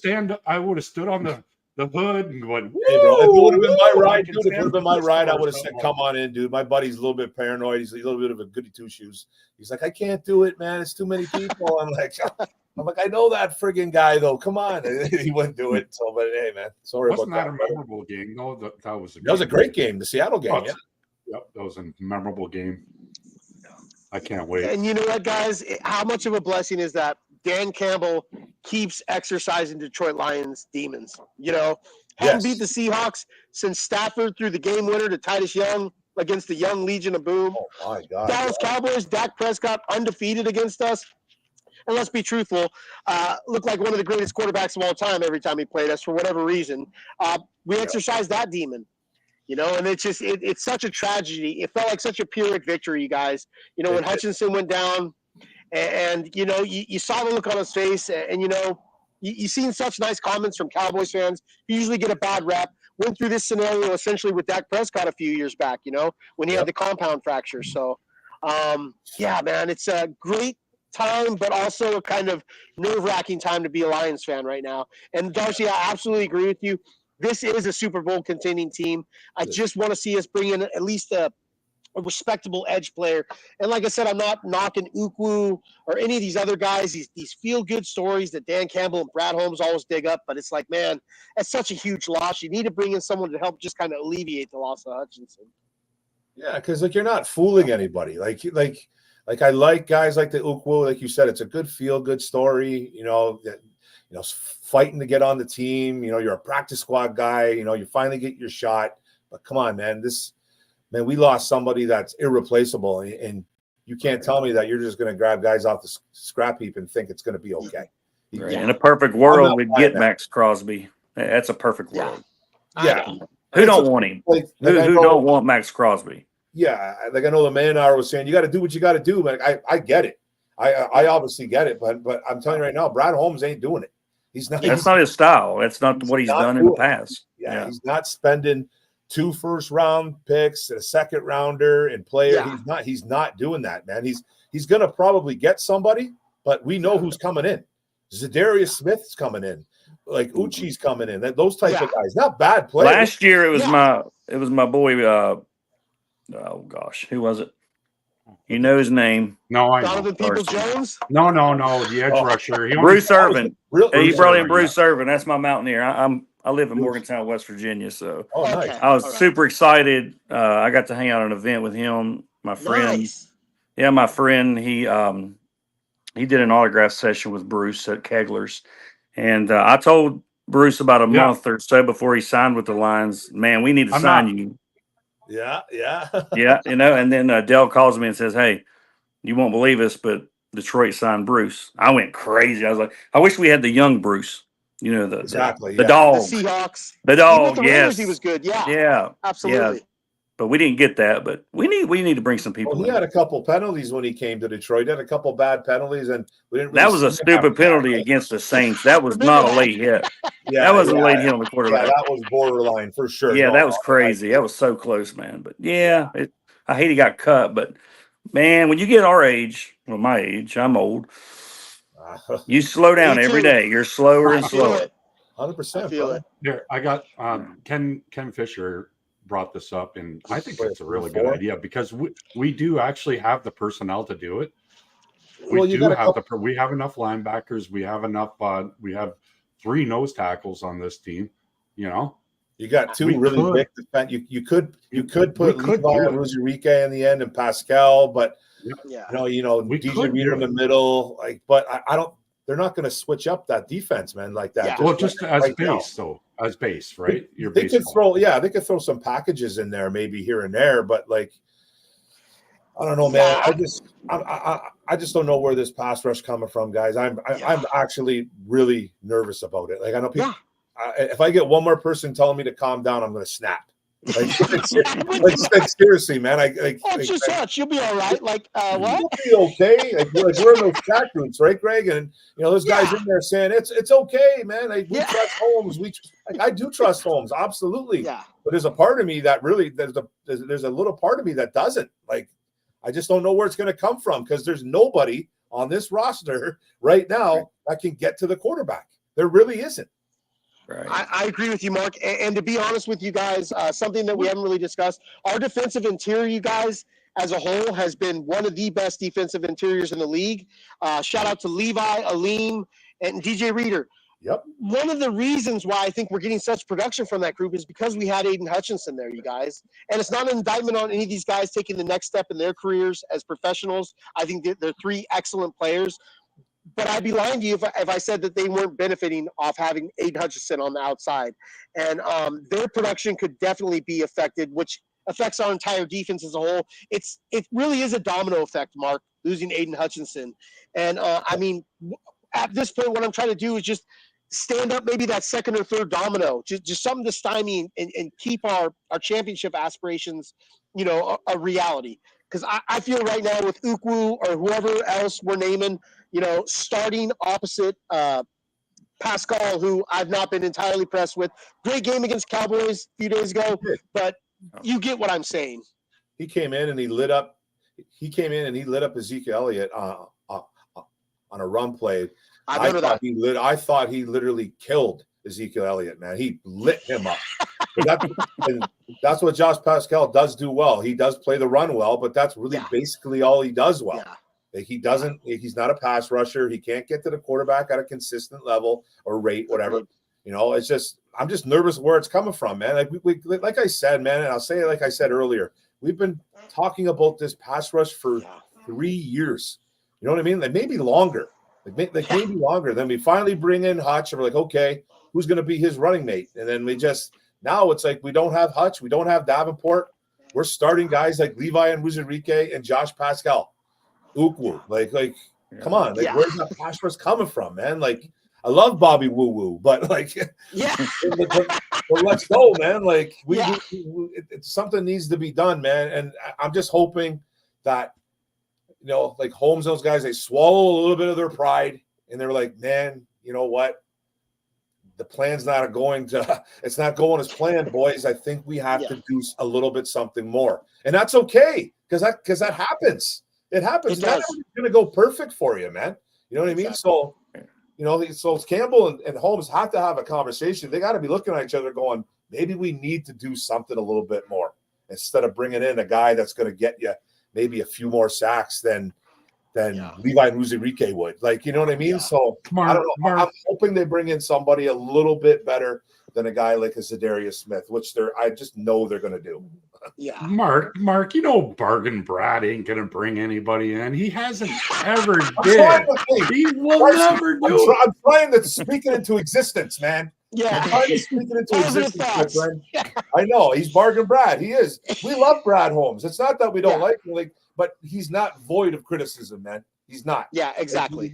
stood on the hood and went, hey, bro, if it would have been my ride, dude, if it would have been my ride, I would have said, come on in, dude. My buddy's a little bit paranoid. He's a little bit of a goody two shoes. He's like, I can't do it, man. It's too many people. I'm like, I know that friggin' guy though. Come on. He wouldn't do it. So, but hey, man, sorry about that. Wasn't that a memorable game? No, that was a great game. The Seattle game. Yep, that was a memorable game. I can't wait. And you know what, guys? How much of a blessing is that? Dan Campbell keeps exercising Detroit Lions demons. You know, hadn't beat the Seahawks since Stafford threw the game winner to Titus Young against the Young Legion of Boom. Oh my God! Dallas Cowboys, Dak Prescott undefeated against us. And let's be truthful, looked like one of the greatest quarterbacks of all time every time he played us for whatever reason. We exercised that demon. You know, and it's such a tragedy. It felt like such a Pyrrhic victory, you guys. You know, when Hutchinson went down, and you know, you saw the look on his face, and you know, you seen such nice comments from Cowboys fans who usually get a bad rap. Went through this scenario essentially with Dak Prescott a few years back, you know, when he had the compound fracture. So, yeah, man, it's a great time, but also a kind of nerve-wracking time to be a Lions fan right now. And Darcy, I absolutely agree with you. This is a Super Bowl contending team. I just want to see us bring in at least a respectable edge player. And like I said, I'm not knocking Ukwu or any of these other guys, these feel-good stories that Dan Campbell and Brad Holmes always dig up. But it's like, man, that's such a huge loss. You need to bring in someone to help just kind of alleviate the loss of Hutchinson. Yeah, because like you're not fooling anybody. Like I like guys like the Ukwu. Like you said, it's a good feel-good story. You know, fighting to get on the team. You know, you're a practice squad guy. You know, you finally get your shot. But come on, man, we lost somebody that's irreplaceable, and you can't tell me that you're just going to grab guys off the scrap heap and think it's going to be okay. Right. In a perfect world, we'd get Max Crosby. That's a perfect world. Yeah. Who don't want him? Who don't want Max Crosby? Yeah, like I know the man was saying, you got to do what you got to do. But I get it. I obviously get it. But I'm telling you right now, Brad Holmes ain't doing it. He's not. That's not his style. That's not what he's done in the past. Yeah, he's not spending 2 first-round picks and a second rounder and player. Yeah. He's not doing that, man. He's gonna probably get somebody, but we know who's coming in. Zadarius Smith's coming in, like Uchi's coming in. Those type of guys, not bad players. Last year it was my boy. Oh gosh, who was it? You know his name? No, I Donovan know. Peoples-Jones. No, the edge rusher. Bruce Irvin. He brought in Irvin, Bruce Irvin. That's my Mountaineer. I live in Morgantown, West Virginia, so nice. I was super excited. I got to hang out at an event with him. My friend, Nice. my friend. He did an autograph session with Bruce at Kegler's, and I told Bruce about a month or so before he signed with the Lions. Man, we need to sign you. Yeah. Yeah, and then Dell calls me and says, "Hey, you won't believe this, but Detroit signed Bruce." I went crazy. I was like, "I wish we had the young Bruce." You know, the dog, The Seahawks. the Even dog. with the Raiders, he was good. Yeah, Absolutely. but we didn't get that. But we need to bring some people. Well, he had a couple penalties when he came to Detroit. He had a couple bad penalties, and we didn't. That was a stupid penalty against the Saints. That was not a late hit. That wasn't a late hit on the quarterback. Yeah, that was borderline for sure. Yeah, that was crazy. That was so close, man. But I hate he got cut. But man, when you get our age, well, my age, I'm old. You slow down every day. You're slower and slower. 100%. Feel it. Here, I got Ken Fisher brought this up, and I think it's a really good idea because we do actually have the personnel to do it. We have enough linebackers. We have enough. We have 3 nose tackles on this team. You know, you got 2 really big defense. You could put Levi and Ruzarike in the end and Pascal, but DJ Reader in the middle. But I don't. They're not going to switch up that defense, man, like that. Yeah. Just as base, though, as base, right? They could throw some packages in there, maybe here and there, but like, I don't know, man. I just don't know where this pass rush coming from, guys. I'm actually really nervous about it. Like, I know people. If I get one more person telling me to calm down, I'm going to snap. Like seriously, man. Just touch. You'll be all right. Like, what? You'll be okay. We're in those chat groups, right, Greg? And those guys in there saying it's okay, man. Like, we trust Holmes. I do trust Holmes, absolutely. Yeah. But there's a part of me that really there's a little part of me that doesn't. Like, I just don't know where it's going to come from because there's nobody on this roster right now that can get to the quarterback. There really isn't. Right. I agree with you, Mark. And to be honest with you guys, something that we haven't really discussed, our defensive interior, you guys, as a whole, has been one of the best defensive interiors in the league. Shout out to Levi, Aleem, and DJ Reader. Yep. One of the reasons why I think we're getting such production from that group is because we had Aiden Hutchinson there, you guys. And it's not an indictment on any of these guys taking the next step in their careers as professionals. I think they're 3 excellent players. But I'd be lying to you if I said that they weren't benefiting off having Aiden Hutchinson on the outside. And their production could definitely be affected, which affects our entire defense as a whole. It really is a domino effect, Mark, losing Aiden Hutchinson. And, I mean, at this point, what I'm trying to do is just stand up maybe that second or third domino, just something to stymie and keep our championship aspirations, a reality. Because I feel right now with Ukwu or whoever else we're naming, starting opposite Pascal, who I've not been entirely impressed with. Great game against Cowboys a few days ago, but you get what I'm saying. He came in and he lit up Ezekiel Elliott on a run play. I thought he literally killed Ezekiel Elliott, man. He lit him up. That's what Josh Pascal does do well. He does play the run well, but that's really basically all he does well. Yeah. He's not a pass rusher. He can't get to the quarterback at a consistent level or rate, whatever. It's just, I'm just nervous where it's coming from, man. Like I said, man, and I'll say it like I said earlier, we've been talking about this pass rush for 3 years. You know what I mean? Like maybe longer. Like maybe longer. Then we finally bring in Hutch and we're like, okay, who's going to be his running mate? And then now it's like we don't have Hutch, we don't have Davenport. We're starting guys like Levi and Ruzarike and Josh Pascal. Ukwu, come on, where's that pass rush coming from, man? Like, I love Bobby Woo Woo, but but let's go, man. Like, something needs to be done, man. And I'm just hoping that like Holmes, those guys, they swallow a little bit of their pride, and they're like, man, you know what? the plan's not going to, it's not going as planned, boys. I think we have to do a little bit something more. And that's okay, because that happens. It happens. It Not does. everything's going to go perfect for you, man. You know what I mean? Exactly. So, so Campbell and Holmes have to have a conversation. They got to be looking at each other going, maybe we need to do something a little bit more instead of bringing in a guy that's going to get you maybe a few more sacks than Levi Muzirike would. Like, you know what I mean? Yeah. So I don't know. I'm hoping they bring in somebody a little bit better than a guy like a Zadarius Smith, which I just know they're going to do. Yeah. Mark, Bargain Brad ain't going to bring anybody in. He hasn't ever did. He will never do. I'm trying to speak it into existence, man. Yeah. I'm trying to speak it into existence, my friend. I know. He's Bargain Brad. He is. We love Brad Holmes. It's not that we don't like him, but he's not void of criticism, man. He's not. Yeah, exactly.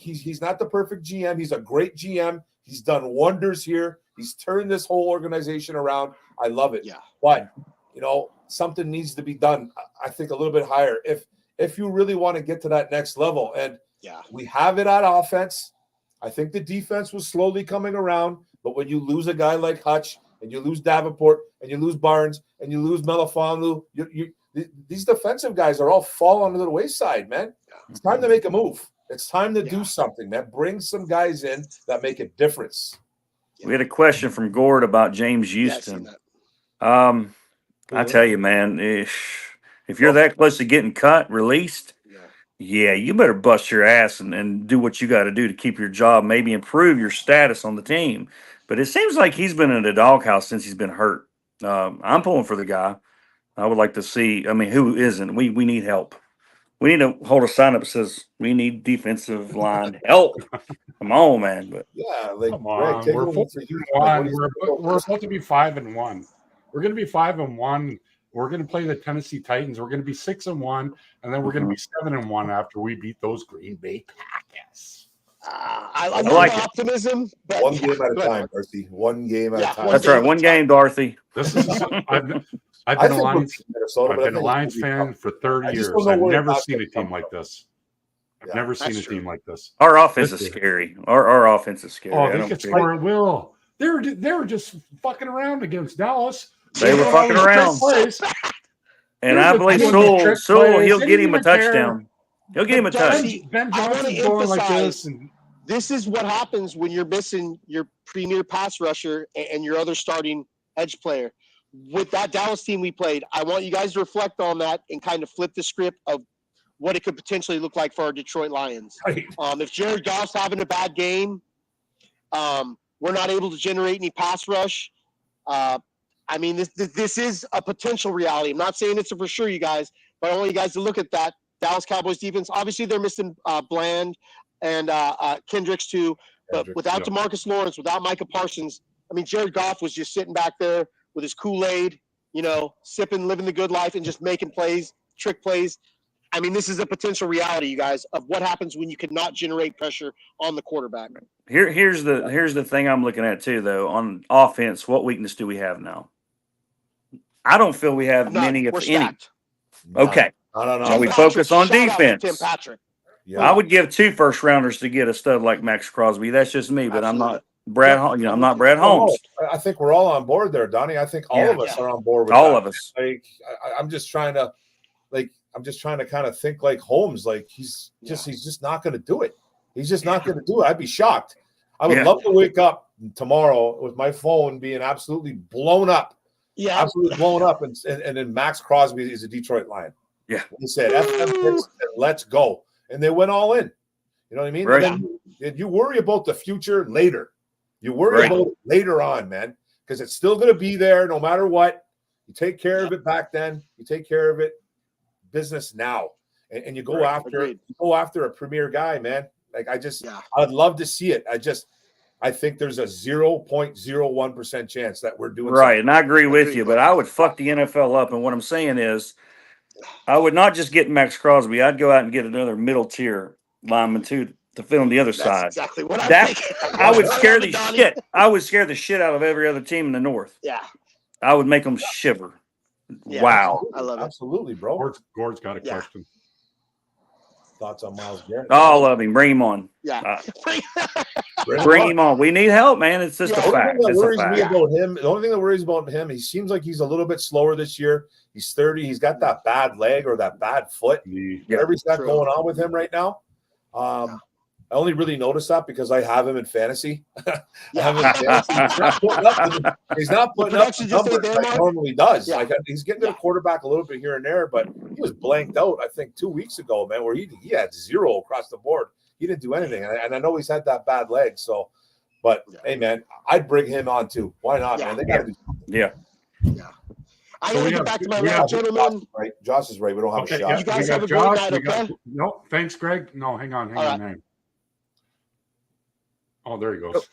He's not the perfect GM. He's a great GM. He's done wonders here. He's turned this whole organization around. I love it. Yeah. But, something needs to be done, I think, a little bit higher. If you really want to get to that next level. And we have it at offense. I think the defense was slowly coming around. But when you lose a guy like Hutch and you lose Davenport and you lose Barnes and you lose Melifonwu, these defensive guys are all falling to the wayside, man. It's time to make a move. It's time to do something, man. Bring some guys in that make a difference. We had a question from Gord about James Houston. I tell you, man, if you're that close to getting cut, released, you better bust your ass and do what you got to do to keep your job, maybe improve your status on the team. But it seems like he's been in the doghouse since he's been hurt. I'm pulling for the guy. I would like to see, who isn't? We need help. We need to hold a sign up that says we need defensive line help. Come on, man. But come on. We're 4-1. We're supposed to be 5-1. We're going to be 5-1. We're going to play the Tennessee Titans. We're going to be 6-1, and then we're going to be 7-1 after we beat those Green Bay Packers. I like optimism. But one game at a time, Darcy. One game at a time. That's right. One game, Dorothy. This is I've been a Lions fan for 30 years. I've never seen a team like this. I've never seen a team like this. Our offense is scary. Our offense is scary. Oh, they could score at will. They were just fucking around against Dallas. They were fucking around. And I believe Sewell, he'll get him a touchdown. He'll get him a touchdown. Ben Johnson's going like this. And this is what happens when you're missing your premier pass rusher and your other starting edge player. With that Dallas team we played, I want you guys to reflect on that and kind of flip the script of what it could potentially look like for our Detroit Lions. Right. If Jared Goff's having a bad game, we're not able to generate any pass rush. This is a potential reality. I'm not saying it's a for sure, you guys, but I want you guys to look at that Dallas Cowboys defense. Obviously, they're missing Bland and Kendricks too, but without DeMarcus Lawrence, without Micah Parsons, Jared Goff was just sitting back there with his Kool-Aid, sipping, living the good life, and just making plays, trick plays. This is a potential reality, you guys, of what happens when you cannot generate pressure on the quarterback. Here's the thing I'm looking at too, though. On offense, what weakness do we have now? I don't feel we have many, if any. Okay. No. So we focus on defense. Tim Patrick. Yeah. I would give 2 first-rounders to get a stud like Max Crosby. That's just me, but I'm not Brad. I'm not Brad Holmes. I think we're all on board there, Donnie. I think all of us are on board with all that. of us. Like, I'm just trying to kind of think like Holmes. Like he's just not going to do it. He's just not going to do it. I'd be shocked. I would love to wake up tomorrow with my phone being absolutely blown up. Yeah, absolutely blown up, and then Max Crosby is a Detroit Lion. Yeah, he said, "FM picks and let's go," and they went all in. You know what I mean? Right. And then you worry about the future later. You worry about it later on, man, because it's still going to be there no matter what. You take care of it back then. You take care of it business now, and you go after a premier guy, man. Like I'd love to see it. I think there's a 0.01% chance that we're doing right, and I agree with you. But I would fuck the NFL up, and what I'm saying is, I would not just get Max Crosby. I'd go out and get another middle tier lineman too to fill on the other side. Exactly what I'm thinking. I would scare the shit. I would scare the shit out of every other team in the North. Yeah, I would make them shiver. Yeah, wow, I love it. Absolutely, bro. Gord's got a question. Thoughts on Myles Garrett? All of him. Bring him on. Yeah. Bring him on. We need help, man. It's just a fact. The It's a only thing that worries me fact. about him, the only thing that worries about him, he seems like he's a little bit slower this year. He's 30. He's got that bad leg or that bad foot. Whatever he's got True. going on with him right now. I only really noticed that because I have him in fantasy. I have him in fantasy. He's not putting up the numbers like he normally does. Yeah. Like he's getting to the quarterback a little bit here and there, but he was blanked out, I think, 2 weeks ago, man, where he had 0 across the board. He didn't do anything. And I know he's had that bad leg. So, but hey, man, I'd bring him on too. Why not, man? They got to do something. Yeah. I gotta get back to my last gentleman. Right. Josh is right. We don't have a shot. You guys have a great night, okay? No, thanks, Greg. No, hang on. Oh, there he goes.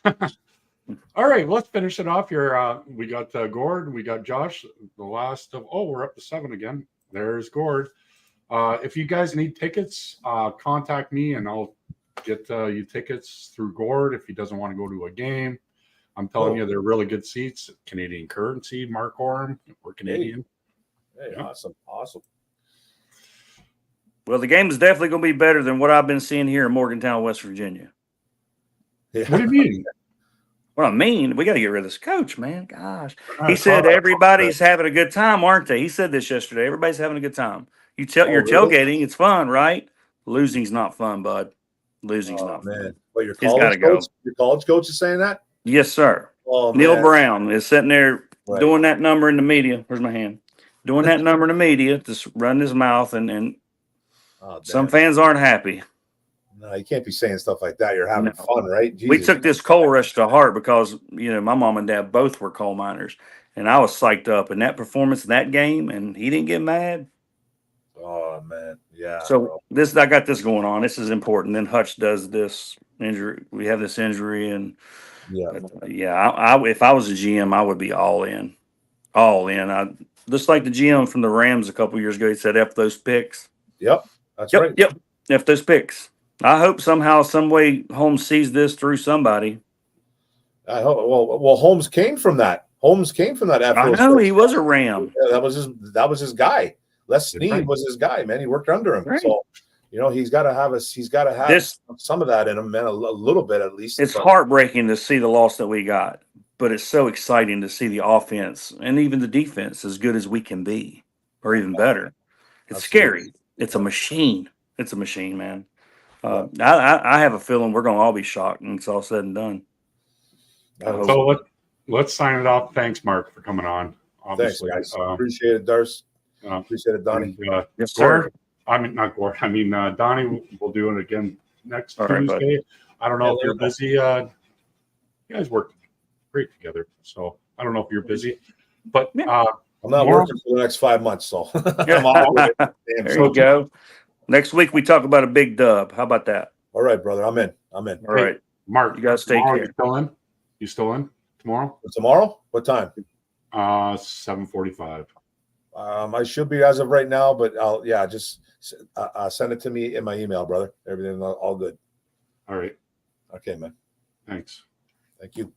All right, let's finish it off here. We got Gord, we got Josh. The last of we're up to 7 again. There's Gord. If you guys need tickets, contact me and I'll get you tickets through Gord if he doesn't want to go to a game. I'm telling you, they're really good seats. Canadian currency, Mark Orm. We're Canadian. Hey, awesome. Well, the game is definitely going to be better than what I've been seeing here in Morgantown, West Virginia. Yeah. What do you mean? What I mean, we got to get rid of this coach, man. Gosh. He said everybody's having a good time, aren't they? He said this yesterday. Everybody's having a good time. You're tailgating. It's fun, right? Losing's not fun, bud. Losing's not fun. But your He's gotta go. college coach is saying that? Yes, sir. Oh, Neil man. Brown is sitting there Right. doing that number in the media. Where's my hand? Doing that number in the media, just running his mouth, and Oh, some damn. fans aren't happy. No, you can't be saying stuff like that. You're having No. fun, right? We Jesus. took this coal rush to heart because, my mom and dad both were coal miners, and I was psyched up in that performance in that game, and he didn't get mad. Oh man, yeah. So I got this going on. This is important. Then Hutch does this injury. We have this injury, and if I was a GM, I would be all in. I just like the GM from the Rams a couple years ago. He said, "F those picks." Yep, that's right. Yep. F those picks. I hope somehow, some way, Holmes sees this through somebody. I hope. Well, Holmes came from that. I know he was a Ram. Yeah, that was his guy. Les Snead was his guy, man. He worked under him. Right. So, he's got to have some of that in him, man. A little bit at least. It's heartbreaking to see the loss that we got, but it's so exciting to see the offense and even the defense as good as we can be, or even better. It's scary. It's a machine. It's a machine, man. I have a feeling we're going to all be shocked when it's all said and done. So let's sign it off. Thanks, Mark, for coming on. Obviously, thanks, guys. Appreciate it, Darce. Appreciate it, Donnie. Yes, sir. Gord, not Gord. Donnie. We'll do it again next All right, Tuesday. I don't know if you're busy. You guys work great together, so I don't know if you're busy, but I'm not working for the next 5 months, so I'm off with it. There you go. Next week we talk about a big dub. How about that? All right, brother. I'm in. All right, Mark. You guys take care. You still in tomorrow? Tomorrow? What time? 7:45. I should be as of right now, but just send it to me in my email, brother. Everything all good. All right. Okay, man. Thanks. Thank you.